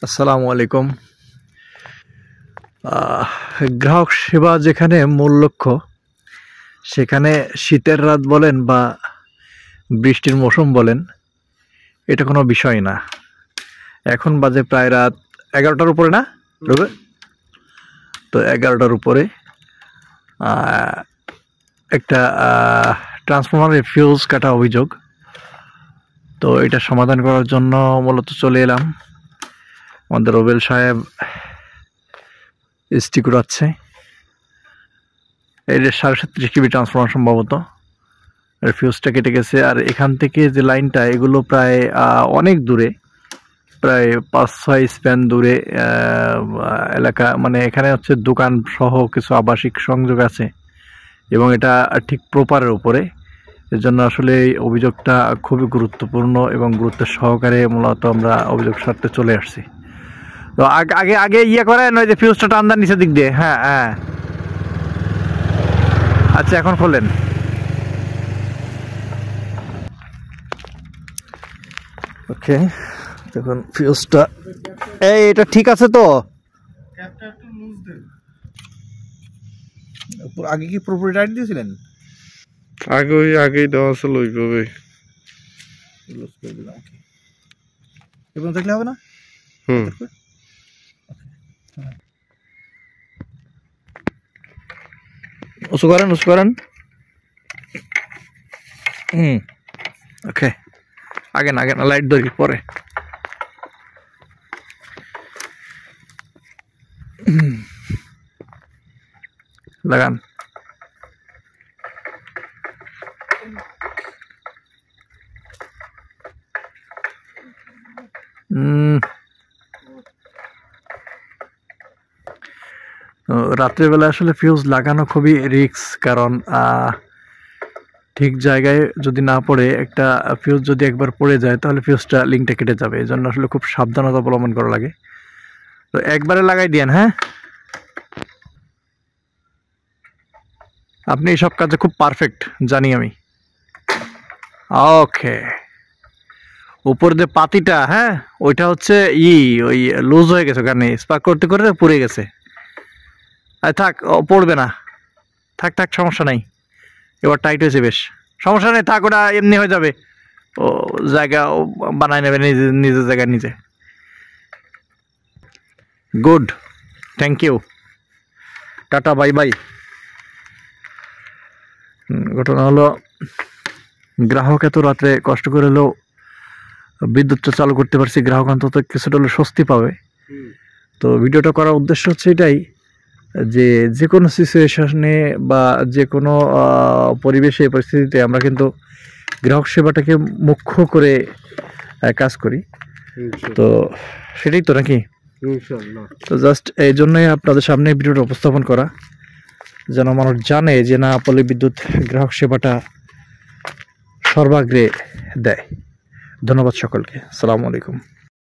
আসসালামু আলাইকুম। গ্রাহক সেবা যেখানে মূল লক্ষ্য, সেখানে শীতের রাত বলেন বা বৃষ্টির মৌসুম বলেন, এটা কোনো বিষয় না। এখন বাজে প্রায় রাত 11টার উপরে না রবে, তো 11টার উপরে একটা ট্রান্সফরমারের ফিউজ কাটা অভিযোগ। তো এটা সমাধান করার জন্য মূলত চলে এলাম। আমাদের রুবেল সাহেব স্টিক উড়াচ্ছে। এই যে 37 কেবি ট্রান্সফরমার, সম্ভবত এর ফিউজটা কেটে গেছে। আর এখান থেকে যে লাইনটা, এগুলো প্রায় অনেক দূরে, প্রায় 5-6 স্প্যান দূরে এলাকা, মানে এখানে হচ্ছে দোকান সহ কিছু আবাসিক সংযোগ আছে এবং এটা ঠিক প্রপারের উপরে। এর জন্য আসলে এই অভিযোগটা খুবই গুরুত্বপূর্ণ এবং গুরুত্বের সহকারে মূলত আমরা অভিযোগ সারতে চলে আসছি। তো আগে আগে ইয়ে করেন, ওই যে ফিউজটা টান দেন নিচের দিক দিয়ে। হ্যাঁ হ্যাঁ, আচ্ছা এখন খোলেন। ওকে, দেখুন ফিউজটা এটা ঠিক আছে তো? আগে কি পুরোপুরি টাইট দিয়েছিলেন? আগেই দেওয়া ছিল ওইভাবে। এবং দেখলে হবে না? উঁচু করেন। ওকে, আগে না লাইট ধরি পরে। লাগান। রাত্রেবেলা আসলে ফিউজ লাগানো খুবই রিস্ক, কারণ ঠিক জায়গায় যদি না পড়ে, একটা ফিউজ যদি একবার পড়ে যায় তাহলে ফিউজটা লিঙ্কটা কেটে যাবে। এই জন্য আসলে খুব সাবধানতা অবলম্বন করা লাগে। তো একবারে লাগাই দিয়েন। হ্যাঁ, আপনি সব কাজে খুব পারফেক্ট, জানি আমি। ওকে, উপর যে পাতিটা, হ্যাঁ ওইটা হচ্ছে ওই লুজ হয়ে গেছে, ওখানে স্পার্ক করতে পুড়ে গেছে। থাক, পড়বে না, থাক সমস্যা নাই। এবার টাইট হয়েছে বেশ, সমস্যা নেই, থাক, ওটা এমনি হয়ে যাবে। ও জায়গা বানায় নেবে নিজের জায়গায় নিজে। Good, thank you, tata, bye bye. ঘটনা হলো, গ্রাহক এত রাত্রে কষ্ট করে হলেও বিদ্যুৎটা চালু করতে পারছি, গ্রাহক অন্তত কিছুটা হলে স্বস্তি পাবে। তো ভিডিওটা করার উদ্দেশ্য হচ্ছে এটাই, যে কোনো সিচুয়েশনে বা যে কোনো পরিবেশে, পরিস্থিতিতে আমরা কিন্তু গ্রাহক সেবাটাকে মুখ্য করে কাজ করি। তো সেটাই তো নাকি? তো জাস্ট এই জন্যই আপনাদের সামনে ভিডিওটা উপস্থাপন করা, যেন মানুষ জানে যে না, পল্লী বিদ্যুৎ গ্রাহক সেবাটা সর্বাগ্রে দেয়। ধন্যবাদ সকলকে। আসসালামু আলাইকুম।